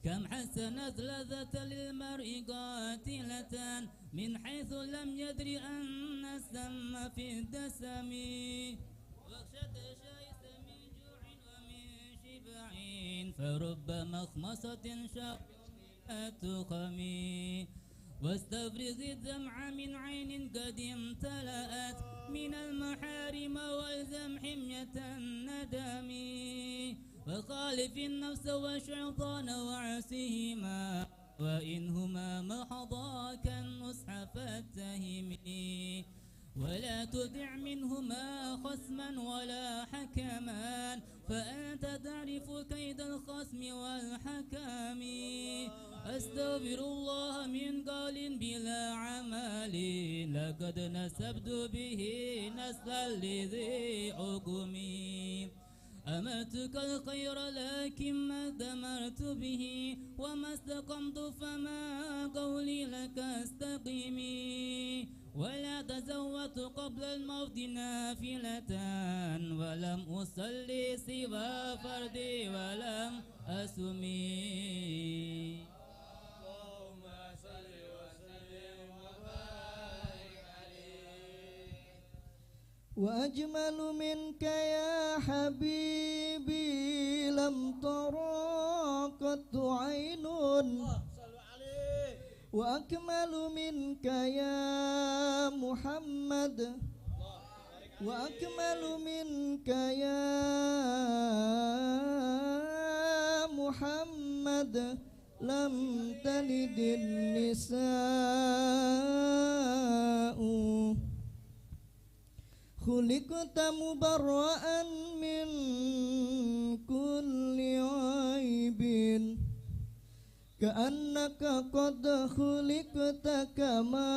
كم حسنت لذة للمرء قاتلة من حيث لم يدر أن السم في الدسم وخشت شيس من جوع ومن شبع فرب مخمصة شاقة خمي واستفرغ الدمع من عين قد امتلأت من المحارم والزم حمية الندم وخالف النفس والشيطان وعسيهما وإنهما محضاك النصح فاتهمي ولا تدع منهما خصما ولا حكما فأنت تعرف كيد الخصم والحكم أستغفر الله من قول بلا عمل لقد نسبت به نسلا لذي حكمي أمرتك الخير لكن ما دمرت به وما استقمت فما قولي لك استقيمي ولا تزودت قبل الموت نافلة ولم أصلي سوى فردي ولم أسمي اللهم صل وسلم وبارك عليه وأجمل منك يا حبيبي لم ترى قط عين وأكمل منك يا محمد وأكمل منك يا محمد لم تلد النساء خلقت مبرأ من كل عيب كأنك قد خلقت كما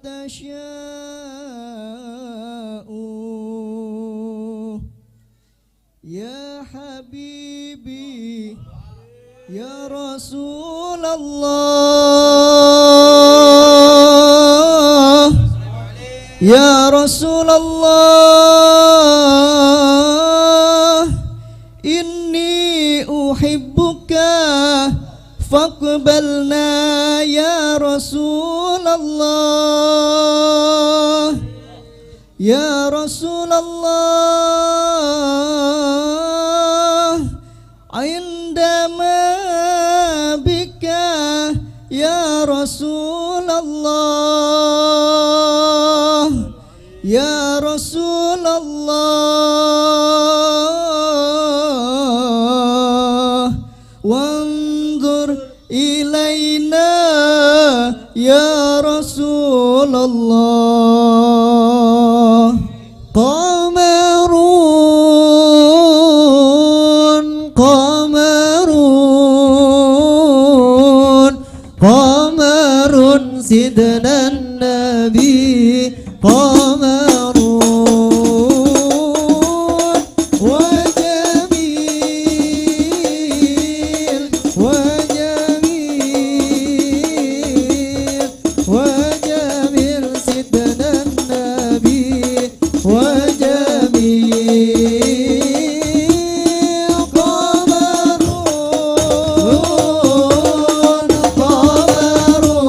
تشاء يا حبيبي يا رسول الله يا رسول الله إني أحبك فاقبلنا يا رسول الله يا رسول الله عندما بك يا رسول الله يا رسول الله وانظر إلينا يا رسول الله قمرون قمرون قمر سيدنا النبي قمر وجميل وجميل وجميل سيدنا النبي وجميل قمرون قمرون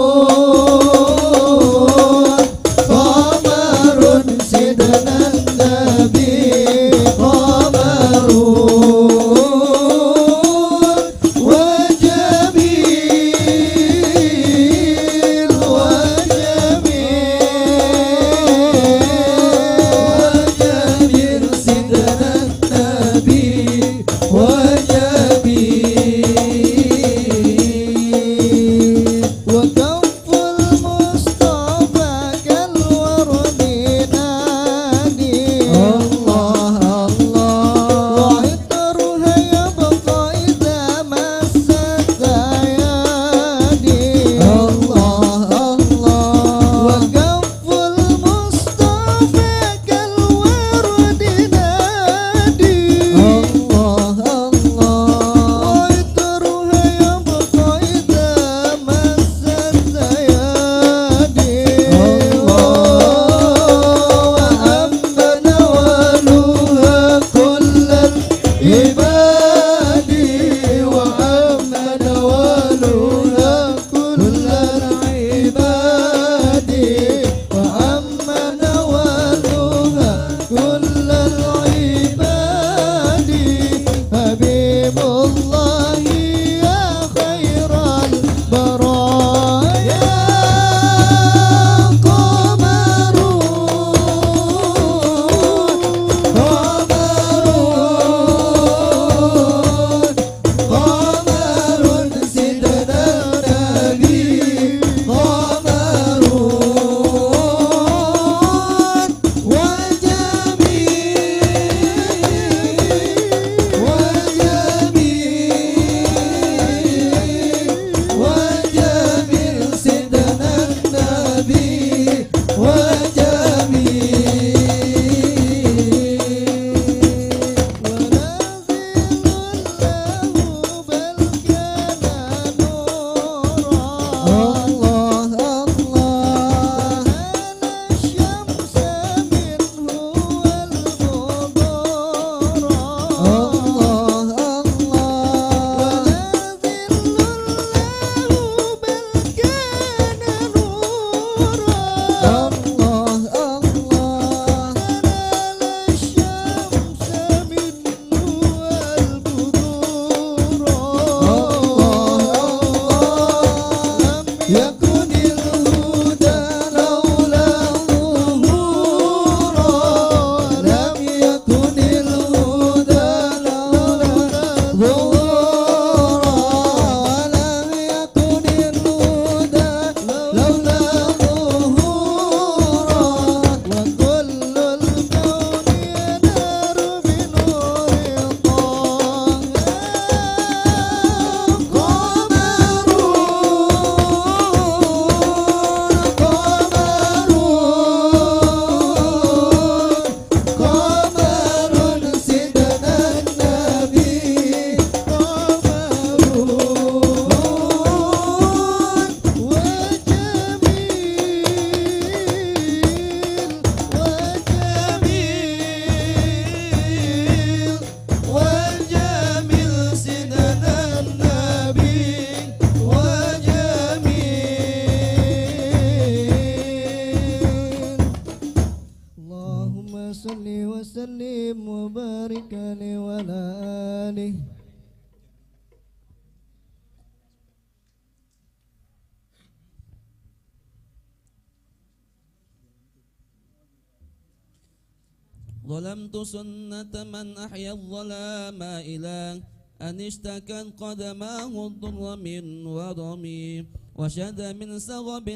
ظلمت سنة من أحيا الظلام إلى أن اشتكت قدماه الضر من ورمي وشد من سغب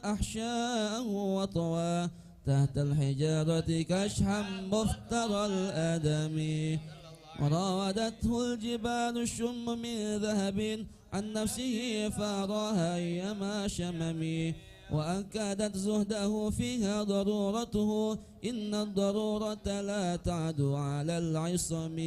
أحشاءه وطوى تحت الحجارة كشحا مفترى الآدم وراودته الجبال الشم من ذهب عن نفسه فأراها أيما شممي وأكدت زهده فيها ضرورته إن الضرورة لا تعدو على العصم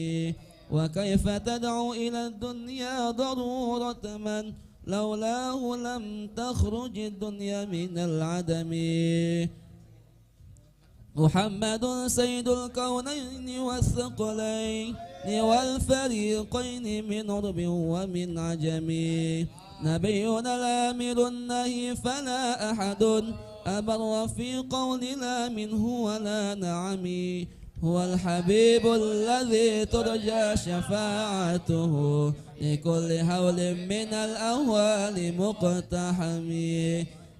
وكيف تدعو إلى الدنيا ضرورة من لولاه لم تخرج الدنيا من العدم محمد سيد الكونين والثقلين والفريقين من عرب ومن عجم نبينا الآمر النهي فلا أحد أبر في قول لا منه ولا نعم هو الحبيب الذي ترجى شفاعته لكل هول من الأهوال مقتحم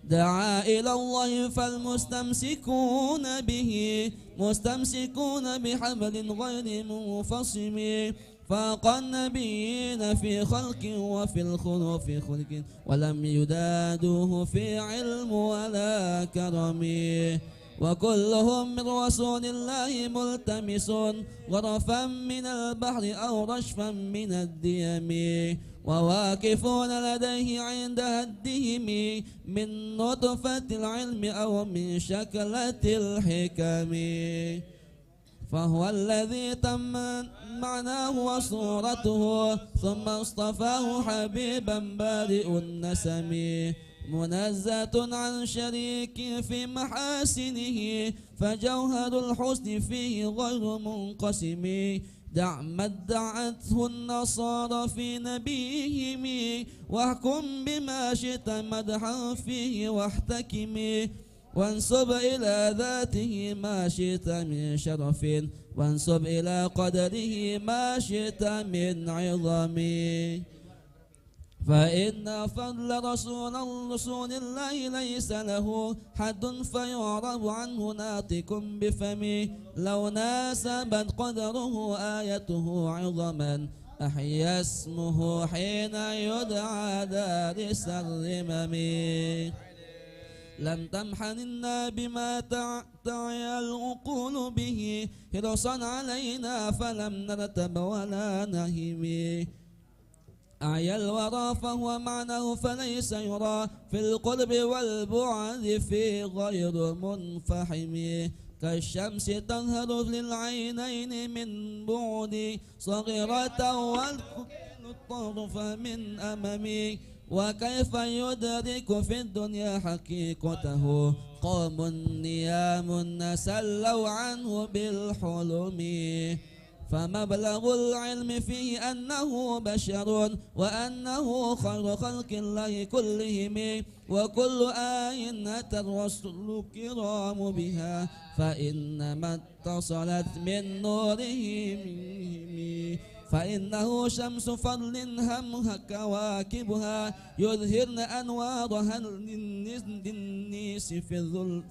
دعا إلى الله فالمستمسكون به مستمسكون بحبل غير منفصم فاق النبيين في خلق وفي الخلق في خلق ولم يدادوه في علم ولا كرم وكلهم من رسول الله ملتمس غرفا من البحر أو رشفا من الديم وواقفون لديه عند هدهم من نطفة العلم أو من شكلة الحكم فهو الذي تم معناه وصورته ثم اصطفاه حبيبا بارئ النسم منزة عن شريك في محاسنه فجوهر الحسن فيه غير منقسم دع ما ادعته النصارى في نبيهم واحكم بما شئت مدحا فيه واحتكم وانسب إلى ذاته ما شئت من شرف وانسب إلى قدره ما شئت من عظم فإن فضل رسول الله ليس له حد فيعرض عنه ناطق بفمه لو ناسبت قدره آيته عظما أحيا اسمه حين يدعى دارس الرمم لم تمحننا بما تعي العقول به حرصا علينا فلم نرتب ولا نهم أعيا الورى فهو معناه فليس يرى في القلب والبعد في غير منفحم كالشمس تظهر للعينين من بعد صغيرة والطرف من أمامي وكيف يدرك في الدنيا حقيقته قوم نيام نسلوا عنه بالحلم فمبلغ العلم فيه أنه بشر وأنه خير خلق الله كلهم وكل آية الرسل كرام بها فإنما اتصلت من نورهم فإنه شمس فضل همها كواكبها يظهرن أنوارها للنيس في الظلم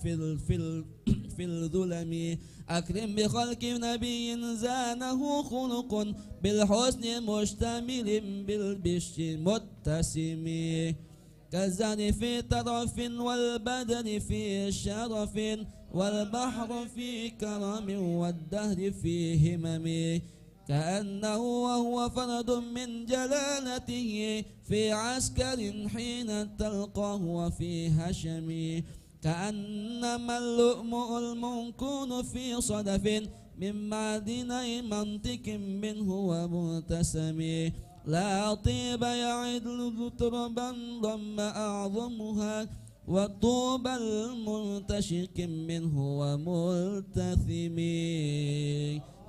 أكرم بخلق نبي زانه خلق بالحسن مشتمل بالبشر متسم كالزهر في طرف والبدر في شرف والبحر في كرم والدهر في همم كأنه وهو فرد من جلالته في عسكر حين تلقاه وفي هشم كأنما اللؤلؤ المنكون في صدف من معدن منطق منه ومبتسم لا طيب يعد تربا ضم أعظمها والطوب المنتشك منه وملتثم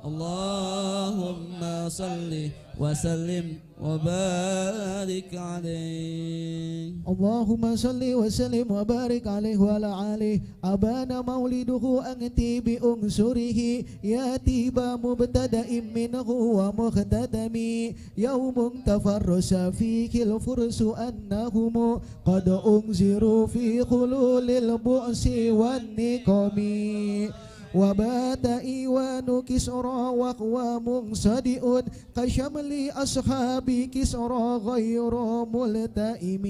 اللهم صل وسلم وبارك عليه. اللهم صل وسلم وبارك عليه وعلى آله. أبان مولده أنتي بأنصره ياتي بمبتدأ منه ومختتم يوم تفرس فيه الفرس أنهم قد أنذروا في خلول البؤس والنقم وبات إيوان كسرى وهو منصدئ كشمل أصحاب كسرى غير ملتئم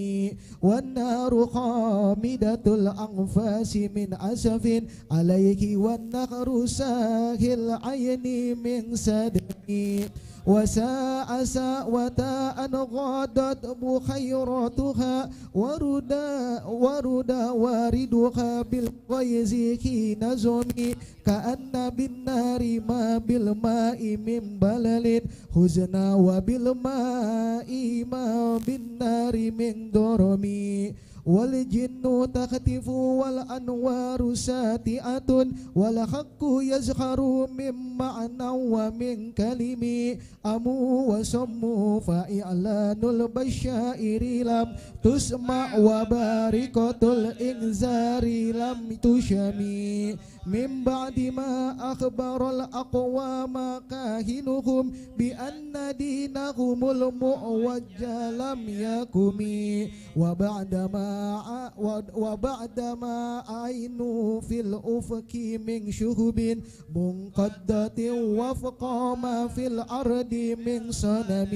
والنار خامدة الأنفاس من أسف عليه والنهر ساهي العين من سدم وساء وتاء غادت بخيراتها وردا واردها بالغيظ حين زمي كأن بالنار ما بالماء من بلل حزنا وبالماء ما بالنار من ضرمي والجن تختف والأنوار ساتئة والحق يزهر من معنى ومن كلم أمو وسمو فإعلان البشائر لم تسمع وباركة الإنذار لم تشمي من بعد ما أخبر الأقوام كاهنهم بأن دينهم المؤوج لم يكن وبعدما عينوا في الأفق من شهب منقدة وفق ما في الأرض من صنم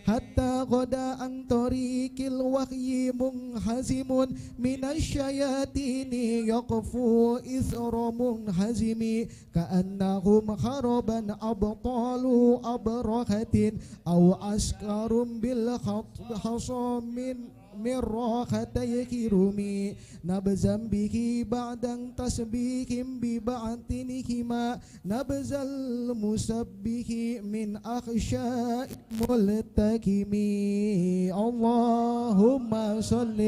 حتى غدا عن طريق الوحي منحزم من الشياطين يقفو إثر منحزم كأنهم خربا أبطال أبرهة أو عسكر بالحصى من راحتي كرمي نبزا به بعد تسبيح ببعتنهما نبز المسبح من أخشاء ملتكم اللهم صل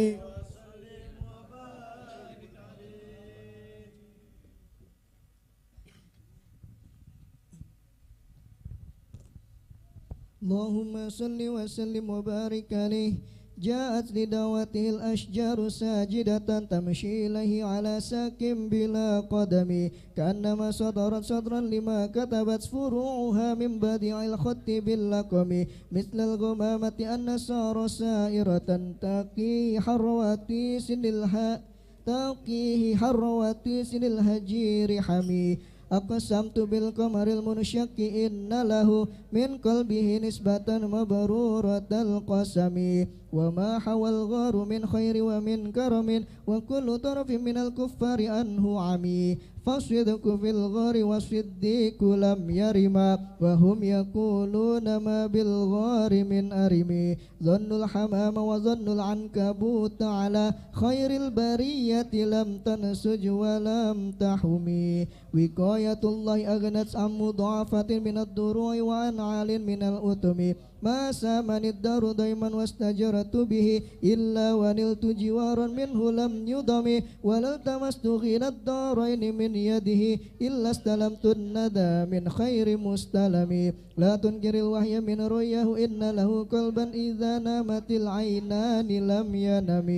اللهم صل وسلم وبارك عليه. جاءت لدعوته الأشجار ساجدة تمشي إليه على ساك بلا قدم كأنما صدرت صدرا لما كتبت فروعها من بديع الخط باللقم مثل الغمامة النصارى سائرة تقي حرواتيس الهجير حمي أقسمت بالقمر المنشق إن له من قلبه نسبة مبرورة القسم وما حوى الغار من خير ومن كرم وكل طرف من الكفار عنه عمي فالصدق في الغار والصديق لم يرما وهم يقولون ما بالغار من أرمي ظن الحمام وظن العنكبوت على خير البرية لم تنسج ولم تحمي وقاية الله أغنت عن مضاعفة من الضروع وعن عال من الأتم ما سامني الدار دائما واستجرت به إلا ونلت جوارا منه لم يضم ولا التمست غنى الدارين من يده إلا استلمت الندى من خير مستلم لا تنكر الوحي من رؤياه إن له قلبا إذا نامت العينان لم ينم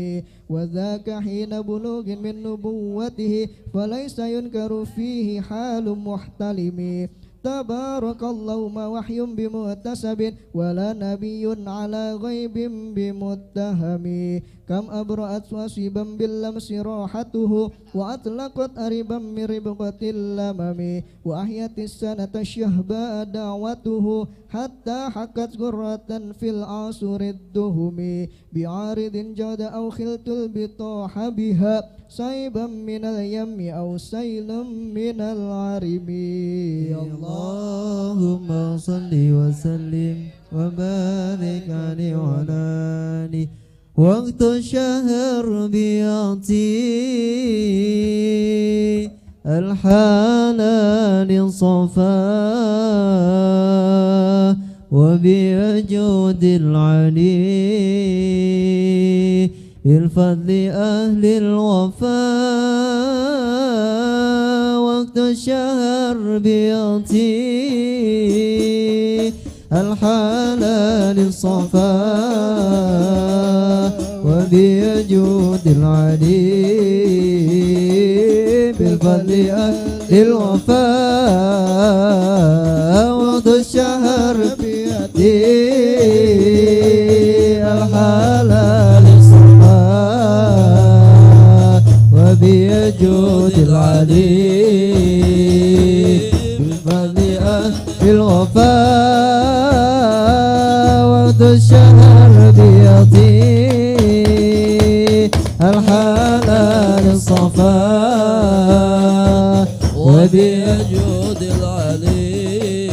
وذاك حين بلوغ من نبوته فليس ينكر فيه حال محتلم تبارك الله ما وحي بمؤتسب ولا نبي على غيب بمتهم كم أبرأت وصيبا باللمس راحته وأطلقت أربا من ربقة اللمم وأحيت السنة الشهباء دعوته حتى حكت قرة في العصر الدهم بعارض جاد أو خلت البطاح بها صيبا من اليم أو سيل من العرم اللهم صل وسلم وبارك عليه وعلى آله وقت الشهر بيعطي الحلال صفا وبوجود العلي الفضل أهل الوفاء وقت وقت الشهر بيعطي الحلال الصفا وبيجود العلي بالفضل أهل الوفاء وقت الشهر بيعطي الحلال الصفا وبيجود العلي بالفضل أهل الوفاء وقت الشهر بيعطي الحلال الصفا وبيجود العلي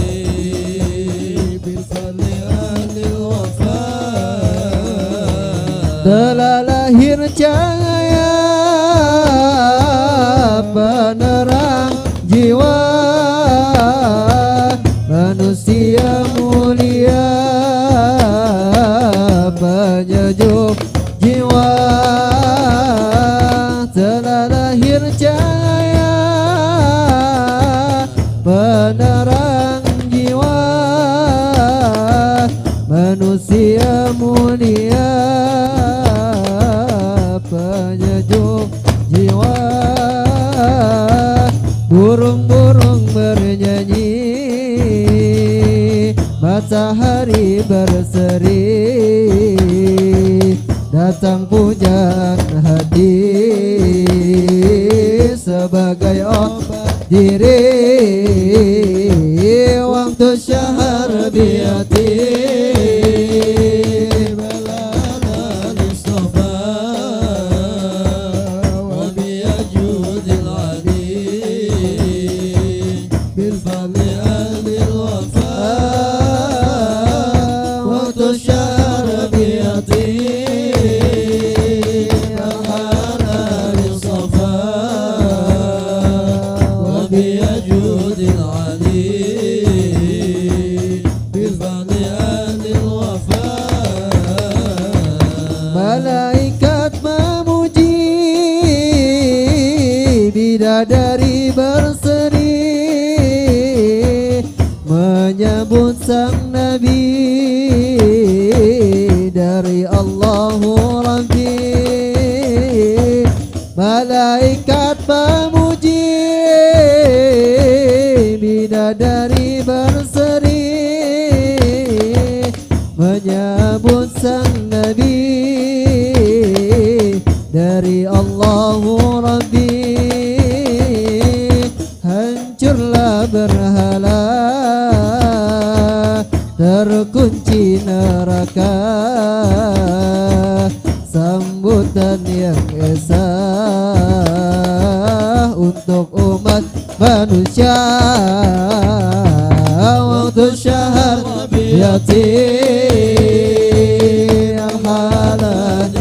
بالفضل أهل الوفاء telah lahir cahaya penerang jiwa manusia mulia penyejuk jiwa telah lahir cahaya penerang jiwa manusia mulia penyejuk jiwa burung-burung bernyanyi matahari berseri datang pujaan hati sebagai obat diri waktu syahar biati malaikat memuji bidadari berseri menyebut sang nabi dari Allahu Rabbi malaikat memuji bidadari berseri menyebut sang nabi dari Allahu Rabbi hancurlah berhala terkunci neraka sambutan yang esa untuk umat manusia waktu syahar biati al-halal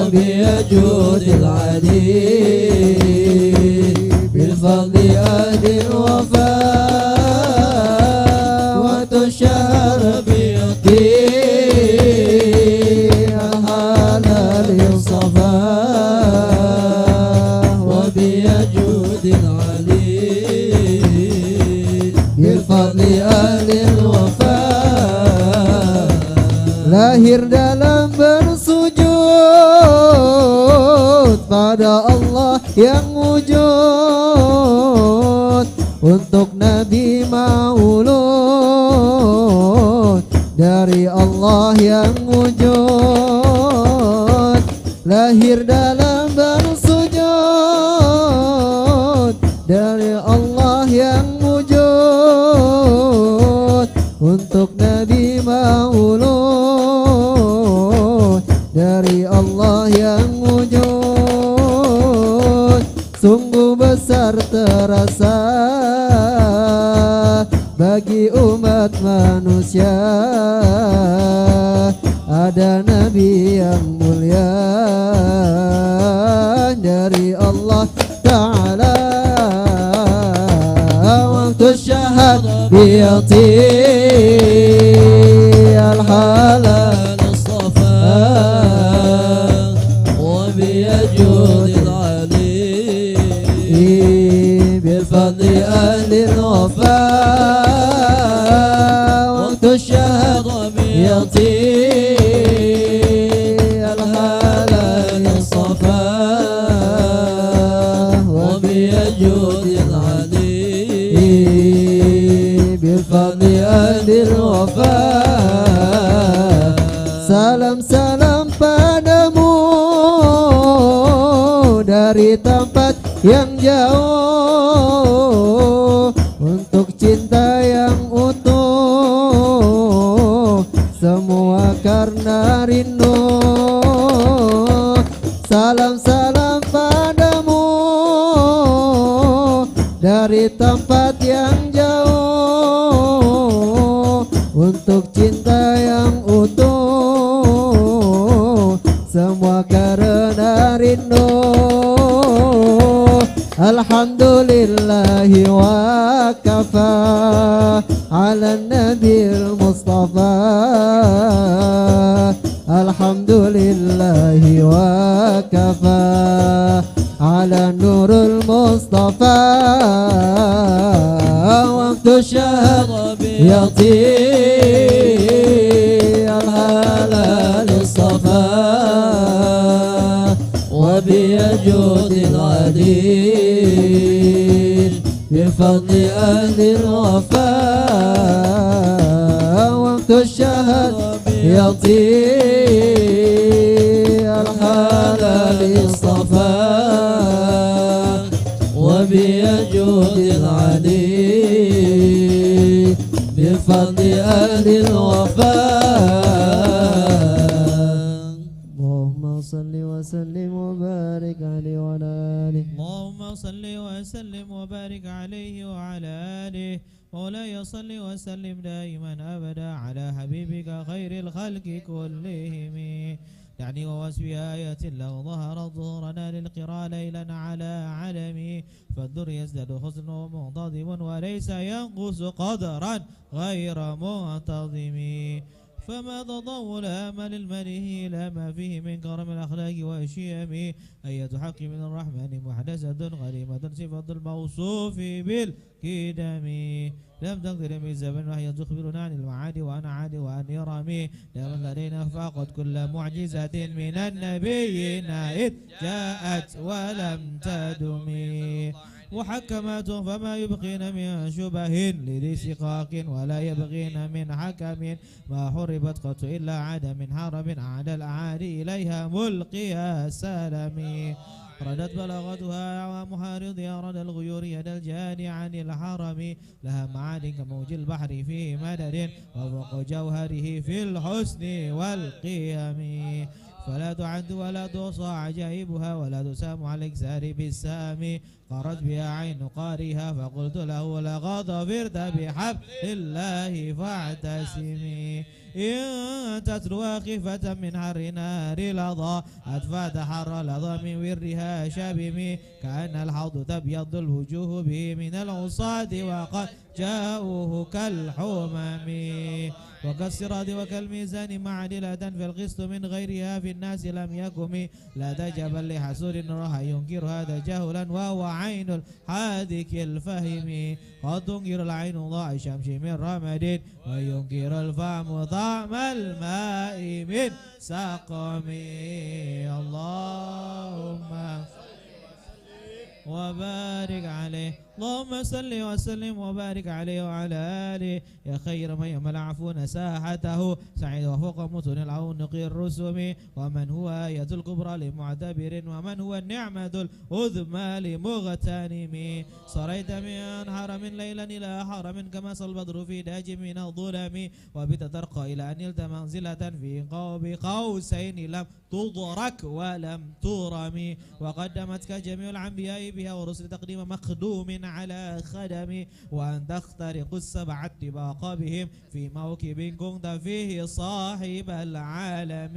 وبيجود العلي بالفضل أهل الوفاء وتشهر بيقي الحلال الصفا وبيجود العلي بالفضل أهل الوفاء lahir dalam bersujud pada Allah yang wujud untuk Nabi maulud dari Allah yang wujud lahir dalam bersujud dari Allah yang wujud untuk Nabi maulud dari Allah yang wujud sungguh besar terasa bagi umat manusia ada Nabi yang mulia dari Allah Ta'ala waktu syahad biati al-halal وبيجود العلي بفضل أهل الوفاء. Salam-salam padamu dari tempat yang jauh, untuk cinta yang utuh, semua karena rindu. Salam-salam padamu dari tempat yang jauh, untuk cinta yang utuh, semua karena rindu. Alhamdulillahi wa kafa ala nabil mustafa. Alhamdulillahi wa kafa ala nurul mustafa. Waktu syahad yati al-halal istafa wa biyajud al-adil bifadli ahli al-wafa. Waktu syahad yati al-halal istafa wa biyajud al-adil bifadli ahli al-wafa. Allahumma salli wa sallim wa barik alaihi wa ala alihi. اللهم صل وسلم وبارك عليه وعلى آله. مولاي صل وسلم دائما أبدا على حبيبك خير الخلق كلهم. يعني ووصف آية لو ظهرت ظهورنا للقراء ليلا على علمي، فالدر يزداد حسنه منتظم وليس ينقص قدرا غير منتظم. فما تطول آمل المليه لا ما فيه من كرم الأخلاق والشيم. أية حق من الرحمن محدثة غريمة صفة الموصوف بالكدم. لم تقدر من الزمن وهي تخبرنا عن المعاد وعن عاد وعن يرمي. لمن لدينا فقد كل معجزة من النبيين إذ جاءت ولم تدم. محكمات فما يبقين من شبه لذي شقاق ولا يبغين من حكم. ما حربت قط إلا عاد من حرب أعاد الأعادي إليها ملقيا سلمي. ردت بلاغتها ومحارض أراد الغيور يد الجهاد عن الحرم. لها معاد كموج البحر في مدد وفوق جوهره في الحسن والقيم. فلا تعد ولا توصى عجائبها ولا تسام على الإكسار بالسام. قرت بها عين قارها فقلت له لقد ظفرت بحبل الله فاعتصمي. إن تتلوى خفة من حر نار لظى أدفعت حر لظى من ورها شبمي. كأن الحوض تبيض الوجوه به من العصاة وقد جاءوه كالحمم. وكالصراط وكالميزان معدلة في القسط من غيرها في الناس لم يكن. لا تجبل لحسود راح ينكر هذا جهلا وهو عين الحاذق الفهم. قد تنكر العين ضاع الشمس من رمد وينكر الفم طعم الماء من سقم. اللهم وبارك عليه. اللهم صل وسلم وبارك عليه وعلى آله. يا خير من يمل عفون ساحته سعيد وفوق متن العنق الرسم. ومن هو آية الكبرى لمعتبر ومن هو النعمة العظمى لمغتنم. صريت من حرم ليلا إلى حرم كما صلى البدر في داج من الظلم. وبت ترقى إلى أن نلت منزلة في قاب قوسين لم تضرك ولم ترم. وقدمتك جميع الأنبياء بها ورسل تقديم مخدوم على خدم. وأن تخترق السبع اتباق بهم في موكب كنت فيه صاحب العالم.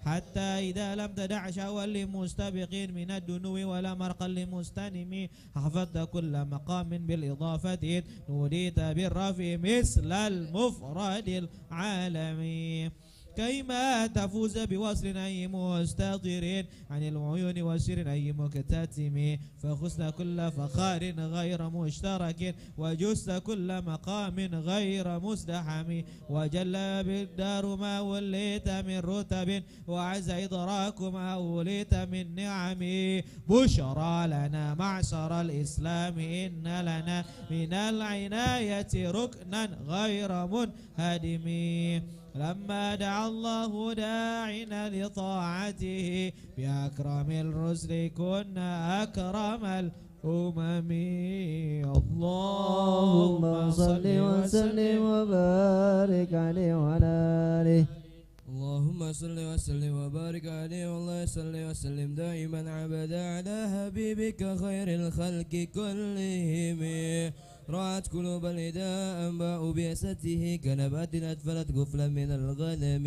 حتى إذا لم تدع شهوا لمستبق من الدنو ولا مرقا لمستنم. حفظت كل مقام بالإضافة نوديت بالرفع مثل المفرد العالمي. كيما تفوز بوصل أي مستطير عن العيون وسر أي مكتتم فخسن كل فخار غير مشترك وجست كل مقام غير مزدحم وجل بالدار ما وليت من رتب وعز إدراك ما وليت من نعم بشرى لنا معشر الإسلام إن لنا من العناية ركنا غير منهدم لما دعا الله داعنا لطاعته بأكرم الرسل كنا أكرم الأمم اللهم صل وسلم وبارك عليه وعلى آله. اللهم صل وسلم وبارك عليه والله صل وسلم دائما عبدا على حبيبك خير الخلق كلهم رأت قلوب الهداء أنباء بأسته كنبات أدفلت غفلا من الغنم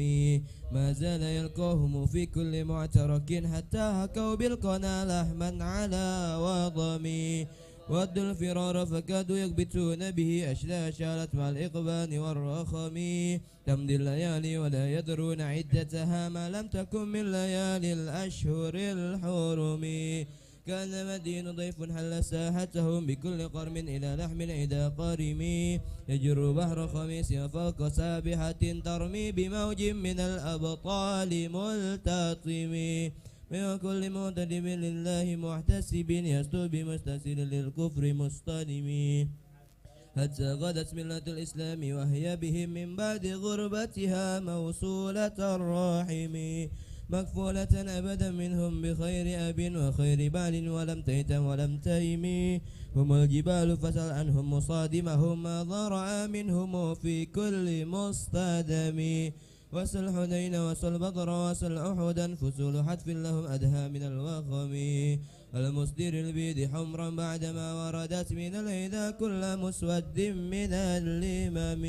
ما زال يلقاهم في كل معترك حتى هكوا بالقنا لحما على وضمي ودوا الفرار فكادوا يكبتون به أشلا شالت مع الإقبال والرخم تمضي الليالي ولا يدرون عدتها ما لم تكن من ليالي الأشهر الحرم كان مدين ضيف حل ساحتهم بكل قرم إلى لحم العدا قارم يجر بحر خميس فوق سابحة ترمي بموج من الأبطال ملتطم من كل معتدم لله محتسب يسلو بمستسل للكفر مصطنم حتى غدت ملة الإسلام وهي بهم من بعد غربتها موصولة الرحم مكفولة أبدا منهم بخير أب وخير بال ولم تيتم ولم تيم هم الجبال فسل عنهم مصادمهم ما ضرع منهم في كل مصطدم وسل حنين وسل بدر وسل أحدا فسول حتف لهم أدهى من الوخم المصدر البيد حمرا بعدما وردت من الهدى كل مسود من الإمام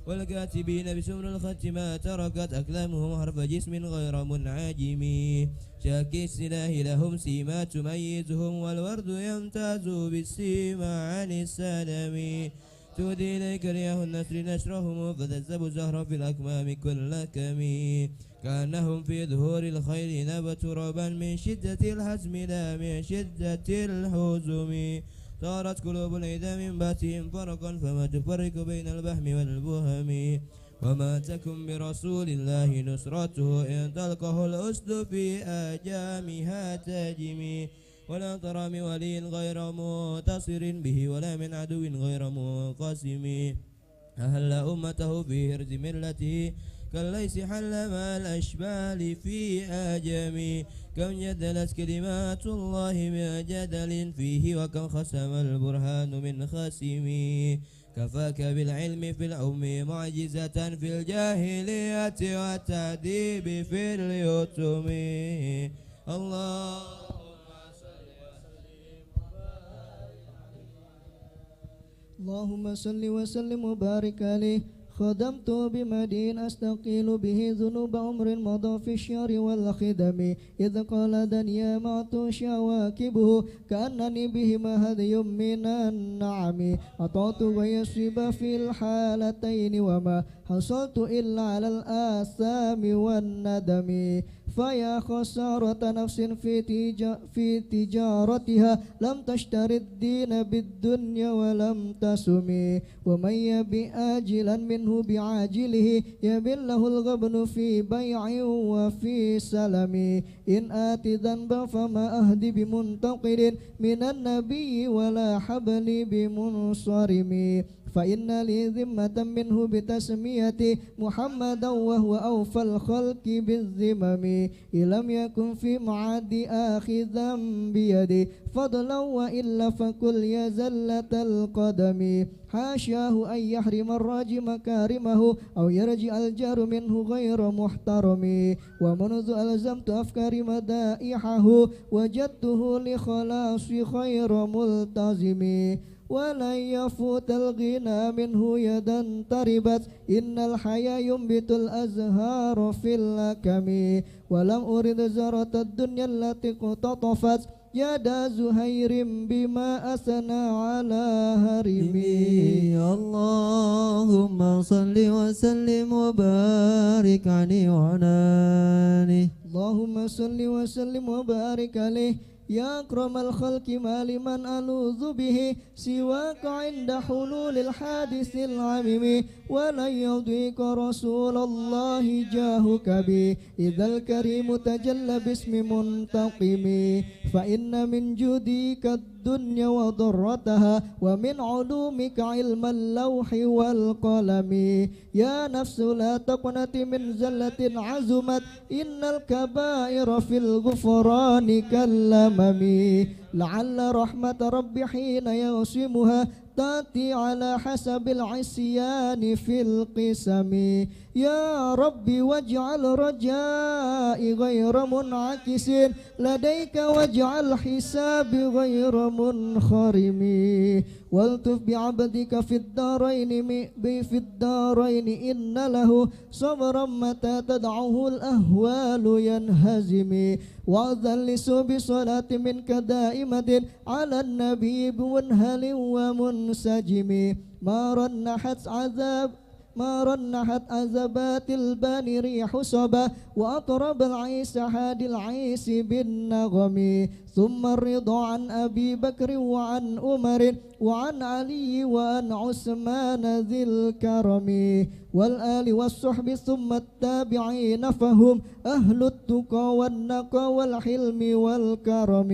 والكاتبين بسمر الخط ما تركت أكلامهم حرف جسم غير منعجم شاكي السلاح لهم سيما تميزهم والورد يمتاز بالسيما عن السلام تودي إليك رياح النسر نشرهم فتذهب زهرا في الأكمام كل كمي كأنهم في ظهور الخير نبت ربا من شدة الحزم لا من شدة الحزم صارت قلوب العدا من باتهم فرقا فما تفرق بين البهم والبهم وما تكن برسول الله نصرته إن تلقه الأسد في آجامها تجمي ولا ترى من ولي غير منتصر به ولا من عدو غير منقسم أهل أمته في هرز ملته كالليس حل مع الأشبال في آجم كم جدلت كلمات الله من جدل فيه وكم خسم البرهان من خسم كفاك بالعلم في الأم معجزة في الجاهلية والتأديب في اليتم الله اللهم صل وسلم وبارك عليه خدمت بمدين أستقيل به ذنوب عمر مضى في الشر والخدم إذ قال دنيا معت شواكبه كأنني بهما هدي من النعم أطعت ويسب في الحالتين وما حصلت إلا على الآثام والندم فيا خسارة نفس في تجارتها لم تشتري الدين بالدنيا ولم تسمي ومن يبي آجلا منه بعاجله يبل له الغبن في بيع وفي سلم إن آتي ذنبا فما أهدي بمنتقد من النبي ولا حبلي بمنصرم فإن لي ذمة منه بتسمية محمدا وهو أوفى الخلق بالذمم إن لم يكن في معادي آخذا بيدي فضلا وإلا فكل يا زلة القدم حاشاه أن يحرم الراجي مكارمه أو يرجع الجار منه غير محترم ومنذ ألزمت أفكار مدائحه وجدته لخلاص خير ملتزم ولن يفوت الغنى منه يدا تربت إن الحياة ينبت الأزهار في اللكم ولم أرد زرة الدنيا التي اقتطفت يد زهير بما أثنى على هرمي. اللهم صل وسلم وبارك عليه وعلى آله. اللهم صل وسلم وبارك عليه يا أكرم الخلق ما لمن ألوذ به سواك عند حلول الحادث العميم ولن يضيق رسول الله جاهك بي إذا الكريم تجلى باسم منتقم فإن من جودك الدنيا وضرتها ومن علومك علم اللوح والقلم يا نفس لا تقنط من زلة عزمت إن الكبائر في الغفران كالأمم لعل رحمة ربي حين يوسمها تأتي على حسب العصيان في القسم يا ربي واجعل رجائي غير منعكس لديك واجعل حسابي غير منخرم والطف بعبدك في الدارين إن له صبرا متى تدعه الأهوال ينهزم وأذلس بصلاة منك دائمة على النبي بمنهل ومنسجم ما رنحت عذبات الباني ريح صبا وأطرب العيس حاد العيس بالنغم ثم الرضا عن أبي بكر وعن عمر وعن علي وعن عثمان ذي الكرم والآل والصحب ثم التابعين فهم أهل التقى والنقى والحلم والكرم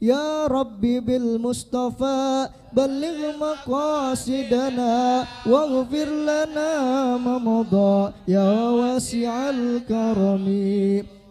يا ربي بالمصطفى بلغ مقاصدنا واغفر لنا ما مضى يا واسع الكرم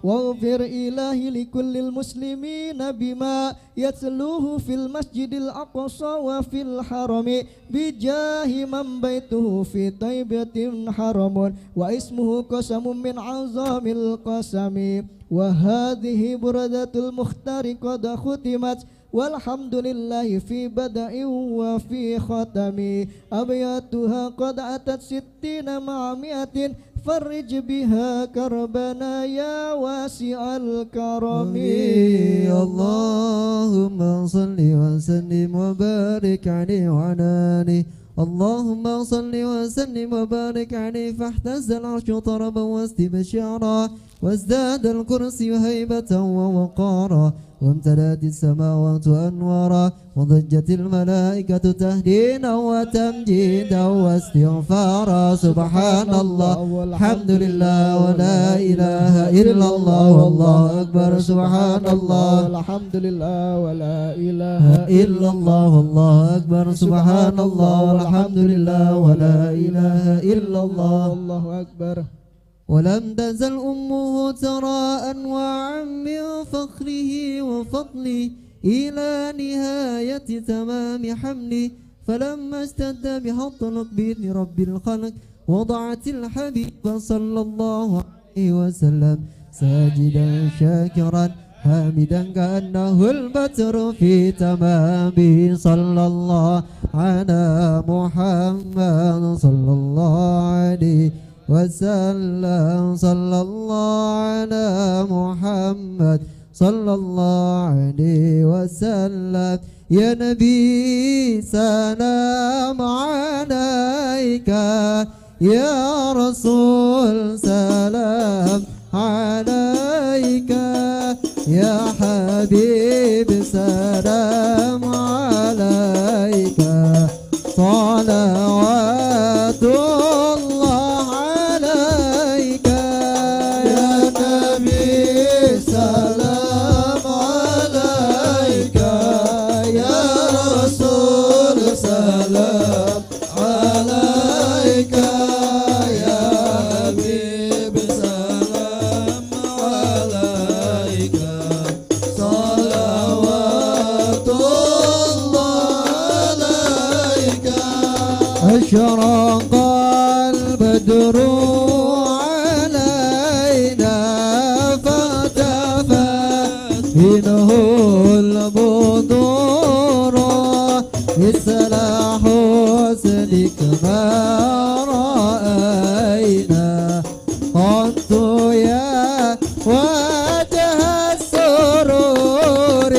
واغفر إلهي لكل المسلمين بما يتلوه في المسجد الأقصى وفي الحرم بجاه من بيته في طيبة حرم واسمه قسم من عظام القسم وهذه بردة المختار قد ختمت والحمد لله في بدء وفي ختم أبياتها قد أتت 60 مع 100 فرج بها كربنا يا واسع الكرم اللهم صل وسلم وبارك عليه وعلى آله اللهم صل وسلم وبارك عليه فاحتز العرش طربا واستبشارا وازداد الكرسي هيبة ووقارا وامتلأت السماوات أنوارا وضجت الملائكة تهدينا وتمجيدا واستغفارا سبحان الله الحمد لله ولا إله إلا الله والله أكبر سبحان الله الحمد لله ولا إله إلا الله والله أكبر سبحان الله والحمد لله ولا إله إلا الله الله أكبر ولم تزل أمه ترى أنواعا من فخره وفضله إلى نهاية تمام حمله فلما اشتد بها الطلق بإذن رب الخلق وضعت الحبيب صلى الله عليه وسلم ساجدا شاكرا حامدا كأنه البتر في تمامه صلى الله على محمد صلى الله عليه وسلم صلى الله على محمد صلى الله عليه وسلم يا نبي سلام عليك يا رسول سلام عليك يا حبيب سلام عليك صلوات الله عليك يا نبي سلام عليك يا رسول سلام عليك يا حبيب سلام عليك صلوات الله عليك أشرق البدر علينا فاختفت منه البدور مثل حسنك ما رأينا قط يا وجه السرور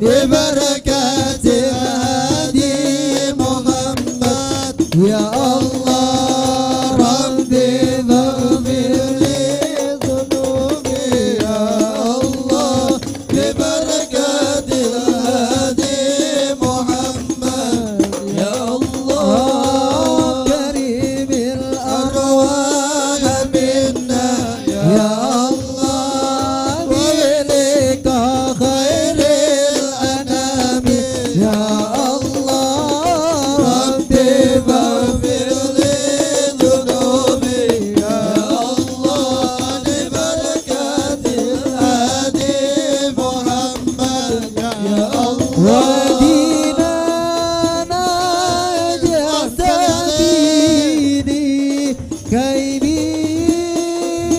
ببركة الهادي محمد يا الله ربي فاغفر لي ذنوبي يا الله ببركة الهادي محمد يا الله كريم الأرواح منا يا الله بإليك خير الأنام يا الله ربي فاغفر لي ذنوبي يا الله ببركة الهادي محمد يا الله وديننا اجعل سبيلي كي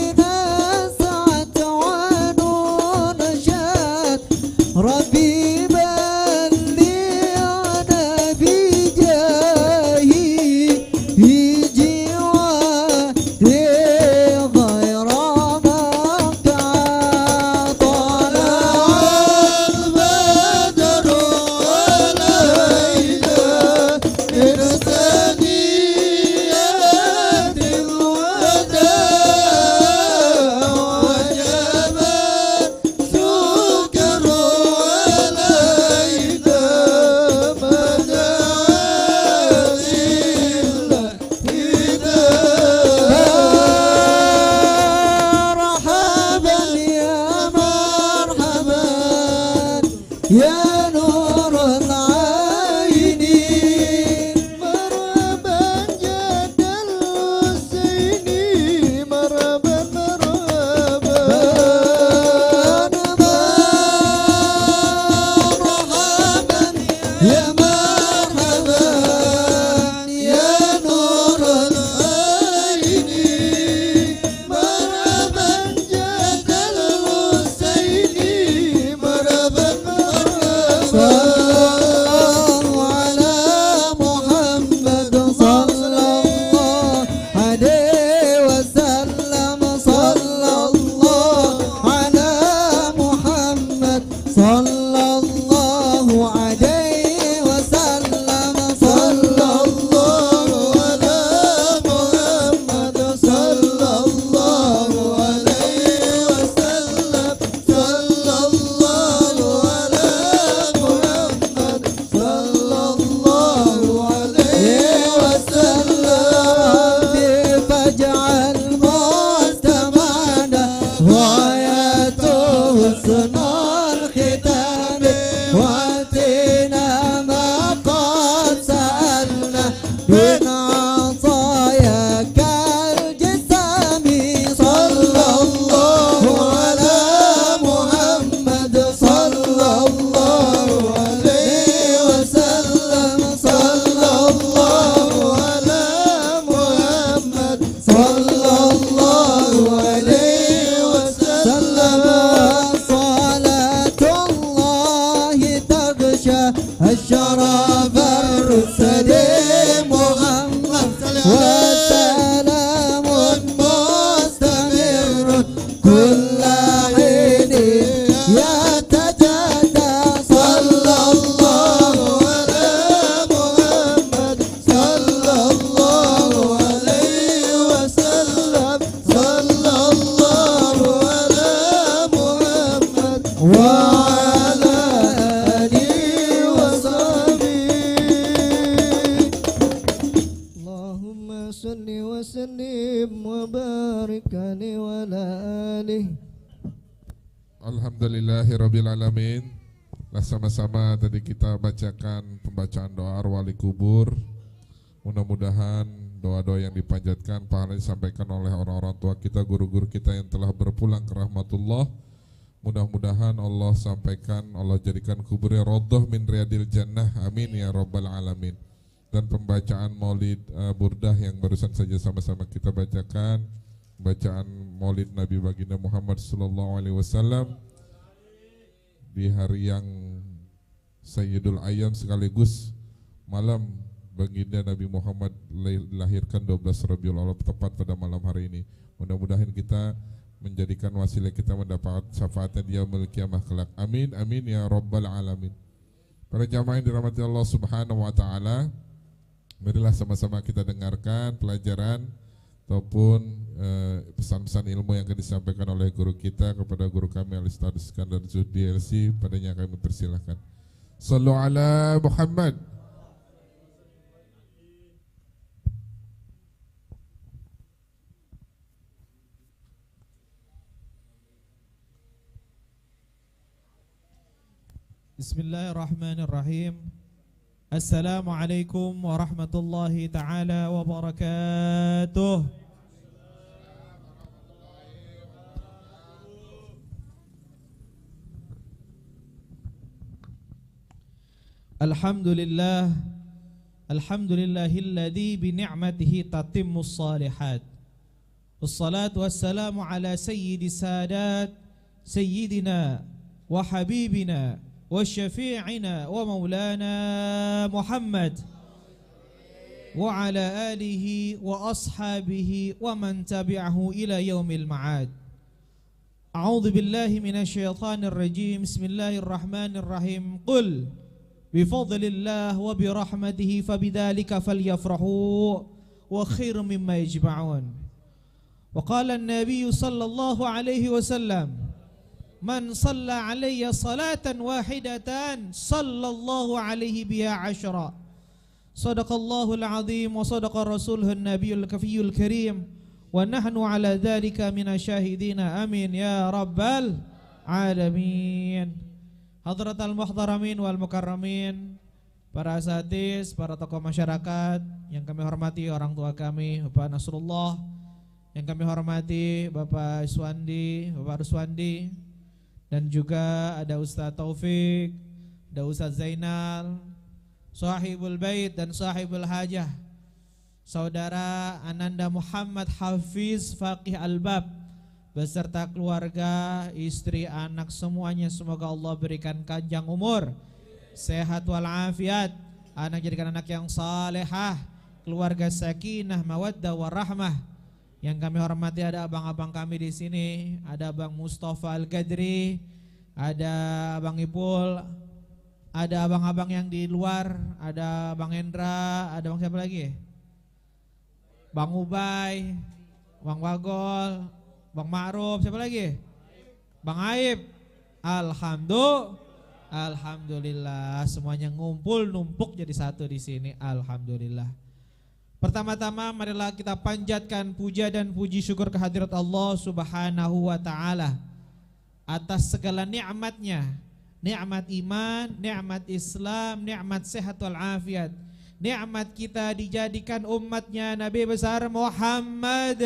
بنا سعت ونشات ربي بلغنا بجاهي في جواري غير مقطع طلع البدر علينا من ثنيات الوداع وجب السكر علينا مرحبا يا مرحبا يا نور العين مرحبا جد الحسين مرحبا مرحبا مرحبا يا مرحبا يا نور العين مرحبا جد الحسين مرحبا مرحبا على محمد صلى الله عليه وسلم صلى الله على محمد صلى الله عليه وسلم صلى الله على محمد صلى الله عليه وسلم صلى الله على محمد صلى الله عليه وسلم فاجعل مستمعنا غايته حسن الختام واتنا ما قد سألنا من عطاياك الجسام صلى الله على محمد صلى الله عليه وسلم صلى الله على محمد صلى الله عليه وسلم صلاة الله تغشى الشرف الرسل محمد وسلام مستمر كل حين يتجدى صلى الله على محمد صلى الله عليه وسلم صلى الله على محمد وعلى آله وصحبه اللهم صل وسلم وبارك عليه وعلى آله. Alhamdulillahirrabbilalamin. Nah, sama-sama tadi kita bacakan pembacaan doa wali kubur. Mudah-mudahan doa-doa yang dipanjatkan pahala disampaikan oleh orang-orang tua kita, guru-guru kita yang telah berpulang ke rahmatullah. Mudah-mudahan Allah sampaikan, Allah jadikan kuburnya radhah min riyadil jannah. Amin ya rabbal alamin. Dan pembacaan maulid burdah yang barusan saja sama-sama kita bacakan, bacaan maulid Nabi Baginda Muhammad sallallahu alaihi wasallam di hari yang Sayyidul Ayyam sekaligus malam Baginda Nabi Muhammad dilahirkan 12 Rabiul Awal, tepat pada malam hari ini. Mudah-mudahan kita menjadikan wasilah kita mendapat syafaatnya di yaumil qiyamah kelak. Amin amin ya rabbal alamin. Para jamaah yang dirahmati Allah Subhanahu wa taala, marilah sama-sama kita dengarkan pelajaran ataupun pesan-pesan ilmu yang akan disampaikan oleh guru kita kepada guru kami Al-Ustaz Iskandar Zuhdi LC. Padanya kami persilahkan. Sallu ala Muhammad. Bismillahirrahmanirrahim. Assalamualaikum warahmatullahi taala wabarakatuh. Alhamdulillah, alhamdulillahilladzi bi ni'matihi tatimmus shalihat. Wassalatu wassalamu ala sayyidis sadat sayyidina wa habibina wa syafi'ina wa maulana Muhammad wa ala alihi wa ashabihi wa man tabi'ahu ila yaumil ma'ad. A'udzu billahi minasy syaithanir rajim. Bismillahirrahmanirrahim. Qul bifadlillah wa birahmatihi fabidzalika falyafrahu wa khairum mimma yajma'un. Wa qala an-nabiy sallallahu alaihi wasallam, man shalla alayya salatan wahidatan sallallahu alaihi biha ashra. Sadaqallahul azim wa sadaqa rasuluhun nabiyul kafiyul karim wa nahnu ala dzalika minasyahidina. Amin ya rabbal alamin. Hadratal muhtaramin wal mukarramin, para asatidz, para tokoh masyarakat yang kami hormati, orang tua kami Bapak Nasrullah, yang kami hormati Bapak Iswandi, Bapak Ruswandi, dan juga ada Ustaz Taufik, ada Ustaz Zainal, sahibul bait dan sahibul hajah, Saudara Ananda Muhammad Hafiz Faqih Albab beserta keluarga, istri, anak semuanya, semoga Allah berikan panjang umur, sehat walafiat, anak jadikan anak yang salehah, keluarga sakinah, mawaddah warahmah. Yang kami hormati ada abang-abang kami di sini, ada Abang Mustafa Al-Gadri, ada Abang Ipul, ada abang-abang yang di luar, ada Bang Hendra, ada Bang siapa lagi? Bang Ubay, Bang Wagol, Bang Ma'ruf, siapa lagi? Bang Aib. Alhamdulillah, semuanya ngumpul numpuk jadi satu di sini. Alhamdulillah. Pertama-tama marilah kita panjatkan puja dan puji syukur kehadirat Allah Subhanahu wa taala atas segala nikmatnya, nikmat iman, nikmat Islam, nikmat sehat wal afiat, nikmat kita dijadikan umatnya Nabi besar Muhammad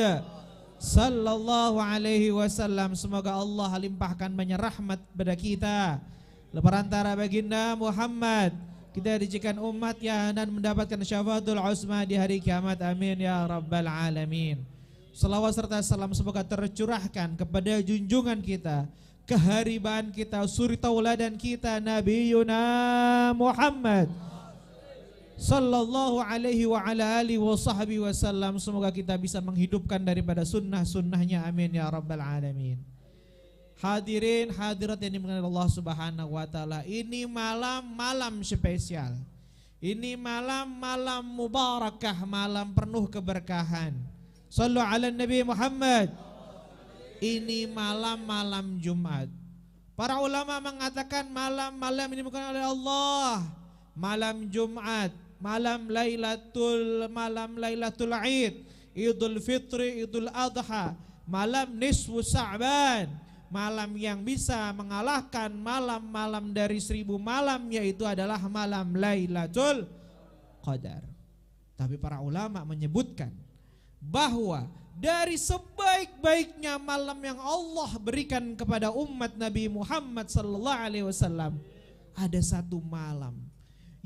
sallallahu alaihi wasallam. Semoga Allah limpahkan banyak rahmat pada kita. Perantara baginda Muhammad kita dijadikan umatnya dan mendapatkan syafaatul uzma di hari kiamat. Amin ya rabbal alamin. Salawat serta salam semoga tercurahkan kepada junjungan kita, keharibaan kita, suri tauladan kita, Nabiyuna Muhammad sallallahu alaihi wa ala alihi wa sahbihi wasallam. Semoga kita bisa menghidupkan daripada sunnah-sunnahnya. Amin ya rabbal alamin. Hadirin hadirat yang dimuliakan Allah Subhanahu wa taala, ini malam spesial. Ini malam mubarakah, malam penuh keberkahan. Shallu ala Nabi Muhammad. Ini malam Jumat. Para ulama mengatakan malam ini bukan oleh Allah. Malam Jumat, malam Lailatul Id, Idul Fitri, Idul Adha, malam nisfu Sa'ban, malam yang bisa mengalahkan malam-malam dari 1000 malam, yaitu adalah malam Lailatul Qadar. Tapi para ulama menyebutkan bahwa dari sebaik-baiknya malam yang Allah berikan kepada umat Nabi Muhammad sallallahu alaihi wasallam, ada satu malam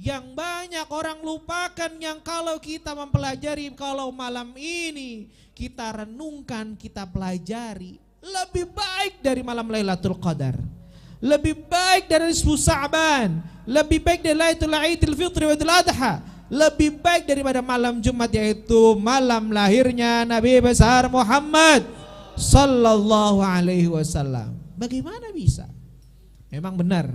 yang banyak orang lupakan, yang kalau kita mempelajari, kalau malam ini kita renungkan, kita pelajari, lebih baik dari malam Lailatul Qadar, lebih baik dari nisfu Sa'ban, lebih baik dari Lailatul Idul Fitri wa Idul Adha, lebih baik daripada malam Jumat, yaitu malam lahirnya Nabi besar Muhammad sallallahu alaihi wasallam. Bagaimana bisa? Emang benar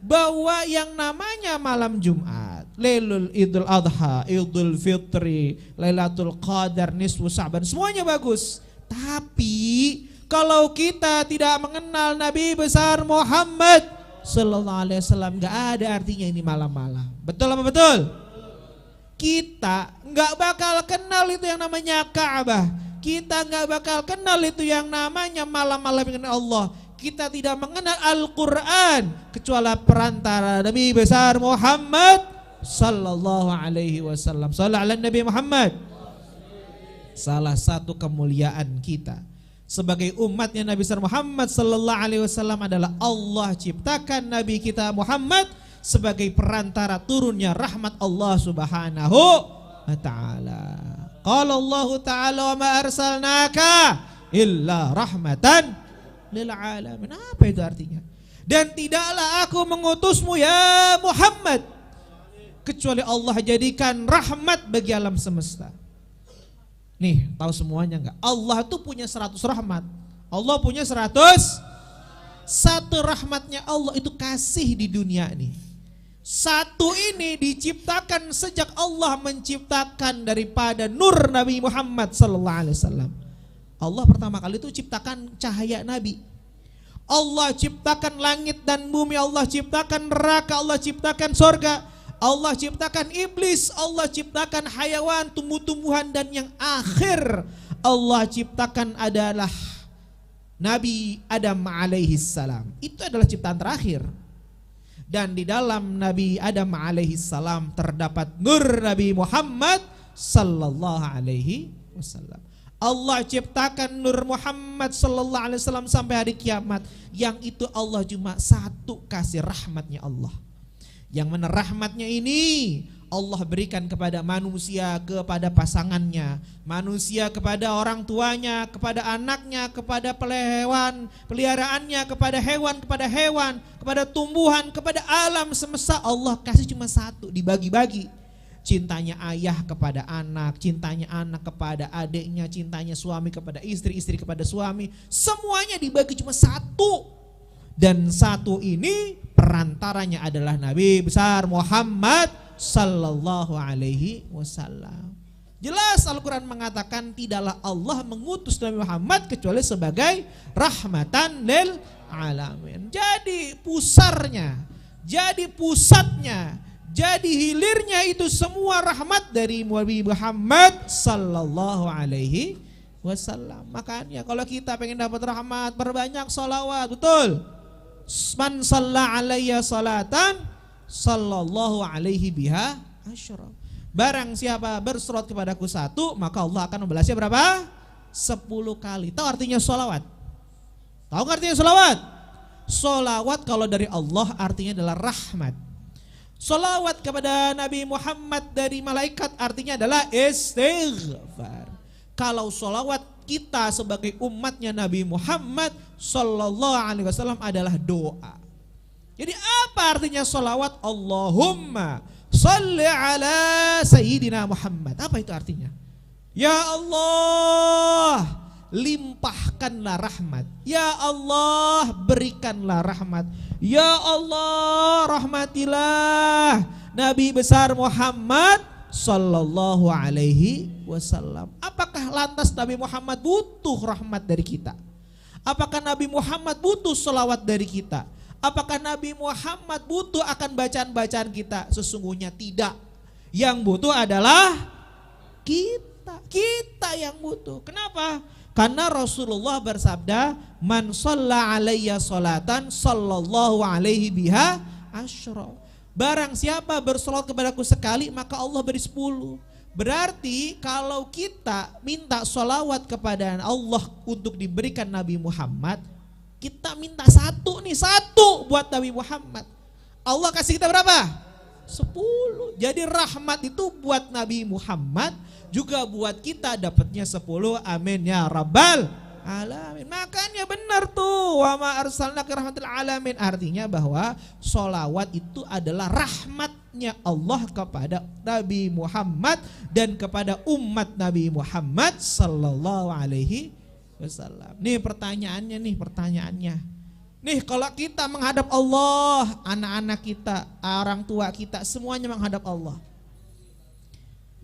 bahwa yang namanya malam Jumat, Lailul Idul Adha, Idul Fitri, Lailatul Qadar, Nisfu Sa'ban, semuanya bagus. Tapi kalau kita tidak mengenal Nabi besar Muhammad sallallahu alaihi wasallam, enggak ada artinya ini malam-malam. Betul apa betul? Kita enggak bakal kenal itu yang namanya Ka'bah. Kita enggak bakal kenal itu yang namanya malam-malam dengan Allah. Kita tidak mengenal Al-Quran kecuali perantara Nabi besar Muhammad sallallahu alaihi wasallam. Sallallahu alaihi Nabi Muhammad. Salah satu kemuliaan kita sebagai umatnya Nabi besar Muhammad sallallahu alaihi wasallam adalah Allah ciptakan Nabi kita Muhammad sebagai perantara turunnya rahmat Allah Subhanahu wa taala. Qala Allah taala wa ma arsalnaka illa rahmatan lil alamin. Apa itu artinya? Dan tidaklah aku mengutusmu ya Muhammad kecuali Allah jadikan rahmat bagi alam semesta. Nih, tahu semuanya enggak? Allah tuh punya 100 rahmat. Allah punya 100. Satu rahmatnya Allah itu kasih di dunia ini. Satu ini diciptakan sejak Allah menciptakan daripada nur Nabi Muhammad sallallahu alaihi wasallam. Allah pertama kali itu ciptakan cahaya Nabi. Allah ciptakan langit dan bumi, Allah ciptakan neraka, Allah ciptakan sorga, Allah ciptakan iblis, Allah ciptakan hayawan, tumbuh-tumbuhan, dan yang akhir Allah ciptakan adalah Nabi Adam alaihi salam. Itu adalah ciptaan terakhir. Dan di dalam Nabi Adam alaihi salam terdapat nur Nabi Muhammad sallallahu alaihi wasallam. Allah ciptakan nur Muhammad sallallahu alaihi wasallam sampai hari kiamat. Yang itu Allah cuma satu kasih rahmatnya Allah. Yang mana rahmatnya ini Allah berikan kepada manusia, kepada pasangannya, manusia kepada orang tuanya, kepada anaknya, kepada hewan peliharaannya, kepada hewan, kepada tumbuhan, kepada alam semesta. Allah kasih cuma satu, dibagi-bagi. Cintanya ayah kepada anak, cintanya anak kepada adiknya, cintanya suami kepada istri, istri kepada suami, semuanya dibagi cuma satu. Dan satu ini perantaranya adalah Nabi besar Muhammad sallallahu alaihi wasallam. Jelas Al-Quran mengatakan tidaklah Allah mengutus Nabi Muhammad kecuali sebagai rahmatan lil alamin. Jadi pusarnya, jadi pusatnya, jadi hilirnya itu semua rahmat dari Nabi Muhammad sallallahu alaihi wasallam. Makanya kalau kita pengen dapat rahmat, perbanyak salawat, betul? Man shalla alayya salatan sallallahu alaihi biha asyra. Barang siapa berselawat kepadaku satu, maka Allah akan membalasnya berapa? 10 kali. Tahu artinya salawat? Tahu nggak artinya salawat? Salawat kalau dari Allah artinya adalah rahmat. Salawat kepada Nabi Muhammad dari malaikat artinya adalah istighfar. Kalau salawat kita sebagai umatnya Nabi Muhammad sallallahu alaihi wasallam adalah doa. Jadi apa artinya salawat? Allahumma salli ala sayyidina Muhammad. Apa itu artinya? Ya Allah, limpahkanlah rahmat. Ya Allah, berikanlah rahmat. Ya Allah, rahmatilah Nabi besar Muhammad sallallahu alaihi wasallam. Apakah lantas Nabi Muhammad butuh rahmat dari kita? Apakah Nabi Muhammad butuh selawat dari kita? Apakah Nabi Muhammad butuh akan bacaan-bacaan kita? Sesungguhnya tidak. Yang butuh adalah kita yang butuh. Kenapa? Karena Rasulullah bersabda, man shalla alayya salatan sallallahu alaihi biha asyra. Barang siapa bersolawat kepadaku sekali, maka Allah beri 10. Berarti kalau kita minta solawat kepada Allah untuk diberikan Nabi Muhammad, kita minta satu buat Nabi Muhammad. Allah kasih kita berapa? 10. Jadi rahmat itu buat Nabi Muhammad, juga buat kita dapatnya 10. Amin ya rabbal alamin. Makanya benar tuh, wa ma arsalnaka rahmatal alamin, artinya bahwa sholawat itu adalah rahmatnya Allah kepada Nabi Muhammad dan kepada umat Nabi Muhammad sallallahu alaihi wasallam. Nih pertanyaannya nih, kalau kita menghadap Allah, anak-anak kita, orang tua kita, semuanya menghadap Allah.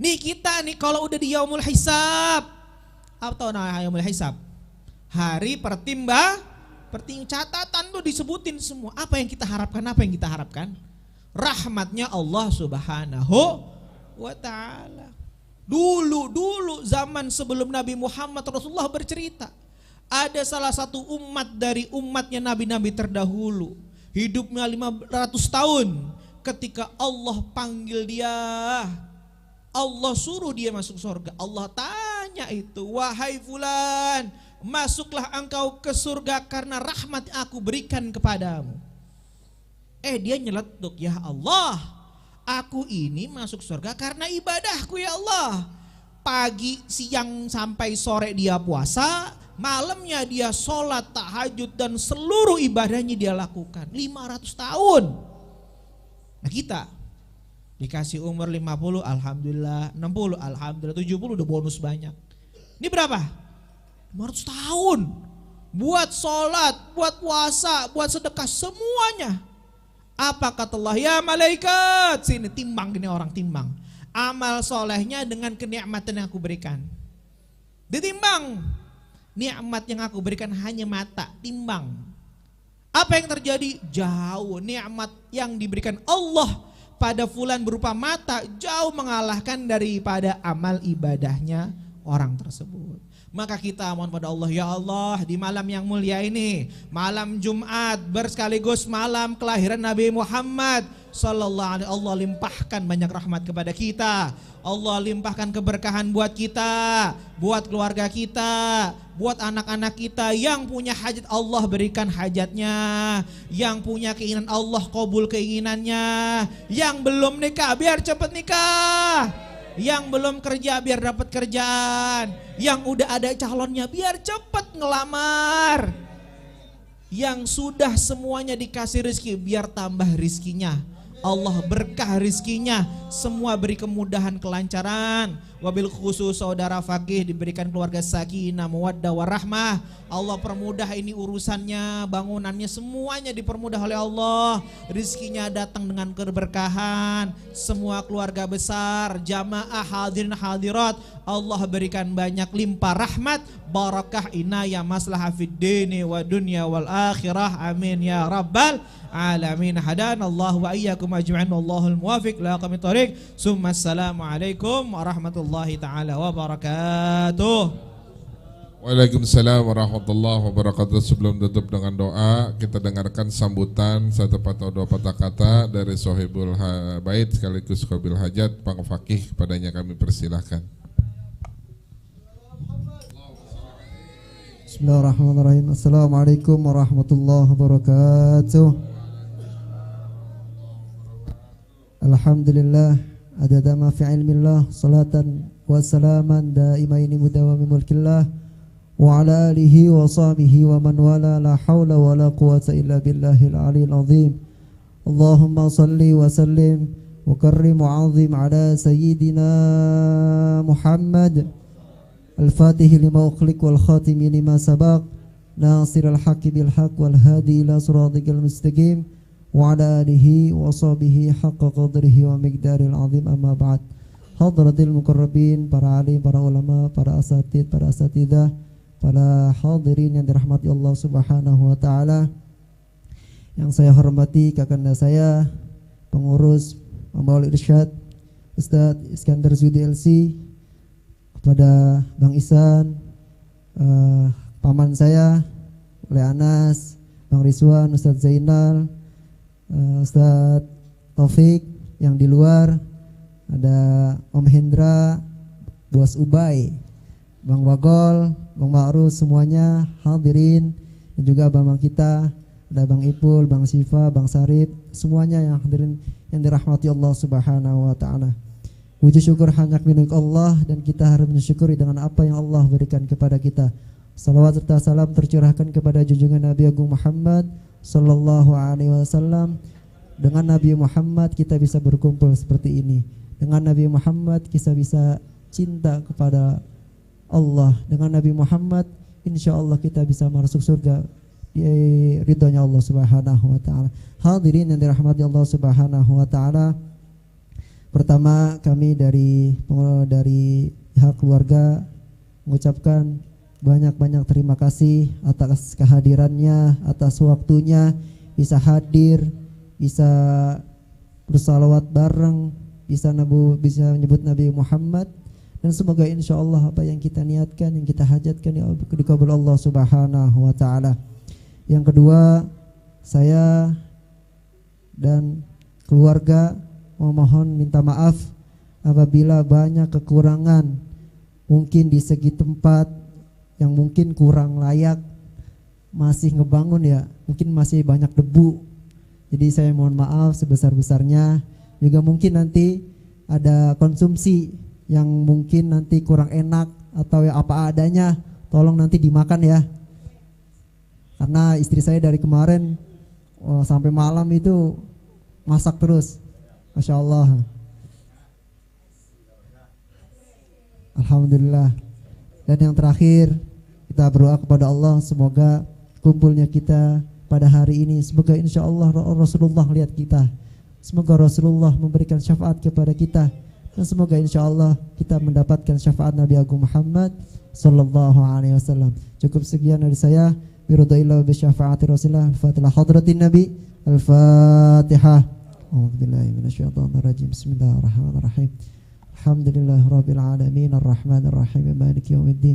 Nih kita nih kalau udah di yaumul hisab, apa tahu namanya yaumul hisab? Hari catatan tuh disebutin semua. Apa yang kita harapkan? Rahmatnya Allah Subhanahu wa ta'ala. Dulu zaman sebelum Nabi Muhammad, Rasulullah bercerita, ada salah satu umat dari umatnya nabi-nabi terdahulu, hidupnya 500 tahun. Ketika Allah panggil dia, Allah suruh dia masuk surga, Allah tanya itu, wahai fulan, masuklah engkau ke surga karena rahmat aku berikan kepadamu. Dia nyeletuk, ya Allah, aku ini masuk surga karena ibadahku ya Allah. Pagi, siang sampai sore dia puasa, malamnya dia sholat tahajud dan seluruh ibadahnya dia lakukan 500 tahun. Nah kita dikasih umur 50, alhamdulillah, 60, alhamdulillah, 70 udah bonus banyak. Ini berapa? 500 tahun buat sholat, buat puasa, buat sedekah, semuanya. Apa kata Allah? Ya malaikat, sini timbang, gini orang timbang amal solehnya dengan kenikmatan yang aku berikan. Ditimbang, nikmat yang aku berikan hanya mata, timbang. Apa yang terjadi? Jauh nikmat yang diberikan Allah pada fulan berupa mata jauh mengalahkan daripada amal ibadahnya orang tersebut. Maka kita mohon pada Allah, ya Allah, di malam yang mulia ini, malam Jumat bersekaligus malam kelahiran Nabi Muhammad sallallahu alaihi, Allah limpahkan banyak rahmat kepada kita. Allah limpahkan keberkahan buat kita, buat keluarga kita, buat anak-anak kita. Yang punya hajat Allah berikan hajatnya, yang punya keinginan Allah kabul keinginannya, yang belum nikah biar cepat nikah, yang belum kerja biar dapat kerjaan, yang udah ada calonnya biar cepat ngelamar, yang sudah semuanya dikasih rezeki biar tambah rizkinya. Allah berkah rizkinya, semua beri kemudahan kelancaran. Wabil khusus saudara Fakih diberikan keluarga sakinah mawaddah warahmah. Allah permudah ini urusannya, bangunannya, semuanya dipermudah oleh Allah. Rizkinya datang dengan keberkahan. Semua keluarga besar, jamaah hadirin hadirat, Allah berikan banyak limpah rahmat, barakah, inayah, maslahah fid dini wa dunya wal akhirah. Amin ya rabbal alamin. Hadanallahu wa iyyakum ajma'in, wallahul muwafiq la aqwamit thoriq. Summa assalamu alaikum warahmatullahi taala wabarakatuh. Waalaikumsalam warahmatullahi wabarakatuh. Sebelum tutup dengan doa, kita dengarkan sambutan satu patah dua patah kata dari Sohibul Bait sekaligus Qabil Hajat Pang Fakih. Padanya kami persilahkan. Bismillahirrahmanirrahim. Assalamualaikum warahmatullahi wabarakatuh. Alhamdulillah adada ma fi ilmillah, salatan wa salaman daimaini mudawami mulkillah wa ala alihi wa sahbihi wa man wala, la hawla wa la quwata illa billahil aliyil azim. Allahumma salli wa sallim wa karrim wa azim ala sayyidina Muhammad al-Fatih lima ukhliq wal khatimi lima sabaq, nasir al-haqi bil haq wal hadi ila siratikal mustaqim wa ala alihi wa sahbihi haqqa qadrihi wa miqdaril azim. Amma ba'd. Hadratil muqarrabin, para alim, para ulama, para asatid, para asatidah, para hadirin yang dirahmati Allah Subhanahu wa taala. Yang saya hormati kakanda saya, pengurus Maul Irsyad Ustadz Iskandar Zudi LC, kepada Bang Isan, paman saya oleh Anas, Bang Rizwan, Ustadz Zainal, Ustadz Taufik yang di luar, ada Om Hendra, Bos Ubay, Bang Wagol, Bang Ma'ruf, semuanya hadirin, dan juga abang kita, ada Bang Ipul, Bang Sifa, Bang Sarip, semuanya yang hadirin yang dirahmati Allah Subhanahu wa taala. Puji syukur hanya milik Allah dan kita harus mensyukuri dengan apa yang Allah berikan kepada kita. Salawat serta salam tercurahkan kepada junjungan Nabi Agung Muhammad sallallahu alaihi wasallam. Dengan Nabi Muhammad kita bisa berkumpul seperti ini. Dengan Nabi Muhammad kita bisa cinta kepada Allah. Dengan Nabi Muhammad insya Allah kita bisa masuk surga di ridhonya Allah Subhanahu wa taala. Hadirin yang dirahmati Allah Subhanahu wa taala. Pertama kami dari pihak keluarga mengucapkan banyak-banyak terima kasih atas kehadirannya, atas waktunya bisa hadir, bisa bersalawat bareng, bisa menyebut Nabi Muhammad, dan semoga insya Allah apa yang kita niatkan, yang kita hajatkan dikabul Allah Subhanahu wa taala. Yang kedua, saya dan keluarga memohon minta maaf apabila banyak kekurangan, mungkin di segi tempat yang mungkin kurang layak, masih ngebangun ya, mungkin masih banyak debu. Jadi saya mohon maaf sebesar-besarnya. Juga mungkin nanti ada konsumsi yang mungkin nanti kurang enak atau ya apa adanya, tolong nanti dimakan ya. Karena istri saya dari kemarin sampai malam itu masak terus. Masya Allah. Alhamdulillah. Dan yang terakhir, kita berdoa kepada Allah semoga kumpulnya kita pada hari ini, semoga insya Allah Rasulullah lihat kita, semoga Rasulullah memberikan syafaat kepada kita, dan semoga insya Allah kita mendapatkan syafaat Nabi Agung Muhammad sallallahu alaihi wasallam. Cukup sekian dari saya. Biridhaillah bi syafaati Rasulillah. Al-Fatihah hadratin Nabi. Al-Fatihah. A'udzubillahi minasyaitonir rajim. Bismillahirrahmanirrahim. Alhamdulillahirabbil alamin arrahmanir rahim maliki yaumiddin.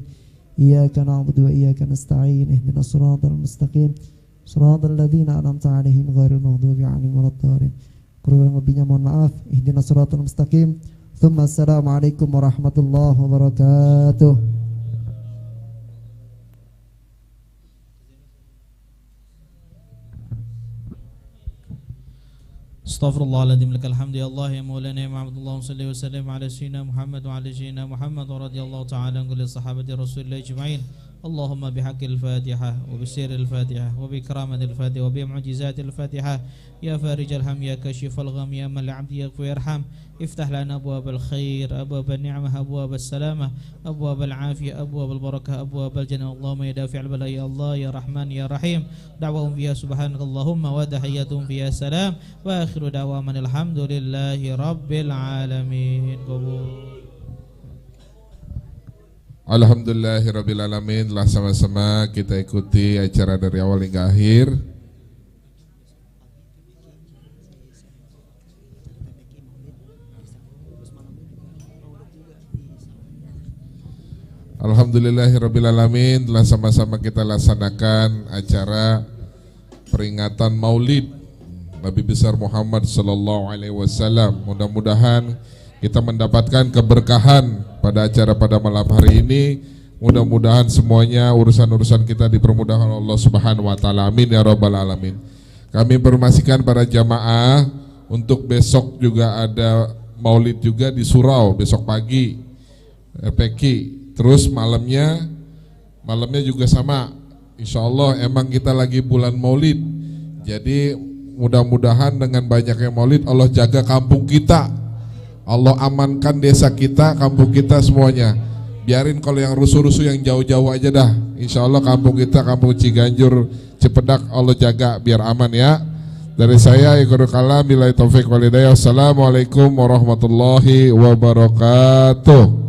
Iyyaka na'budu wa iyyaka nasta'in. Ihdinas siratal mustaqim. Shiratal ladzina an'amta 'alaihim ghairil maghdubi 'alaihim waladdallin. Kurang lebihnya mohon maaf. Ihdinas siratal mustaqim. Tsumma assalamualaikum warahmatullahi wabarakatuh. Astaghfirullahaladzim, lakal hamdi ya Allah ya maulana ya ma'abdullah, salli wa sallim ala sayyidina Muhammad wa ala sayyidina Muhammad wa radiyallahu ta'ala an kulli sahabati rasulillah ajma'in. Allahumma bihaqqil Fatihah wa bisirril Fatihah wa bikramatil Fatihah wa bimu'jizatil Fatihah ya farijal ham ya kashifal gham ya man li'abdi yaghfir yarham. Iftah lana abwabal khair, abwabal ni'mah, abwabal salamah, abwabal afiyah, abwabal barakah, abwabal jannah. Allahumma ya dafi'al bala ya Allah ya Rahman ya Rahim. Da'wahum fiha subhanakallahumma wa tahiyyatuhum fiha salam wa akhiru da'waman alhamdulillahi rabbil alamin. Alhamdulillahirabbil alamin. Telah sama-sama kita ikuti acara dari awal hingga akhir. Alhamdulillahirabbil alamin. Telah sama-sama kita laksanakan acara peringatan Maulid Nabi besar Muhammad sallallahu alaihi wasallam. Mudah-mudahan kita mendapatkan keberkahan pada acara pada malam hari ini. Mudah-mudahan semuanya urusan-urusan kita dipermudah oleh Allah Subhanahu wa taala. Amin ya rabbal alamin. Kami informasikan para jamaah untuk besok juga ada Maulid juga di Surau besok pagi RPQ. Terus malamnya juga sama. Insya Allah emang kita lagi bulan Maulid. Jadi mudah-mudahan dengan banyaknya Maulid Allah jaga kampung kita, Allah amankan desa kita, kampung kita semuanya. Biarin kalau yang rusuh-rusuh yang jauh-jauh aja dah. Insya Allah kampung kita, kampung Ciganjur, Cipedak Allah jaga biar aman ya. Dari saya ikhwanul kalam, billahi taufik wal hidayah. Wassalamualaikum warahmatullahi wabarakatuh.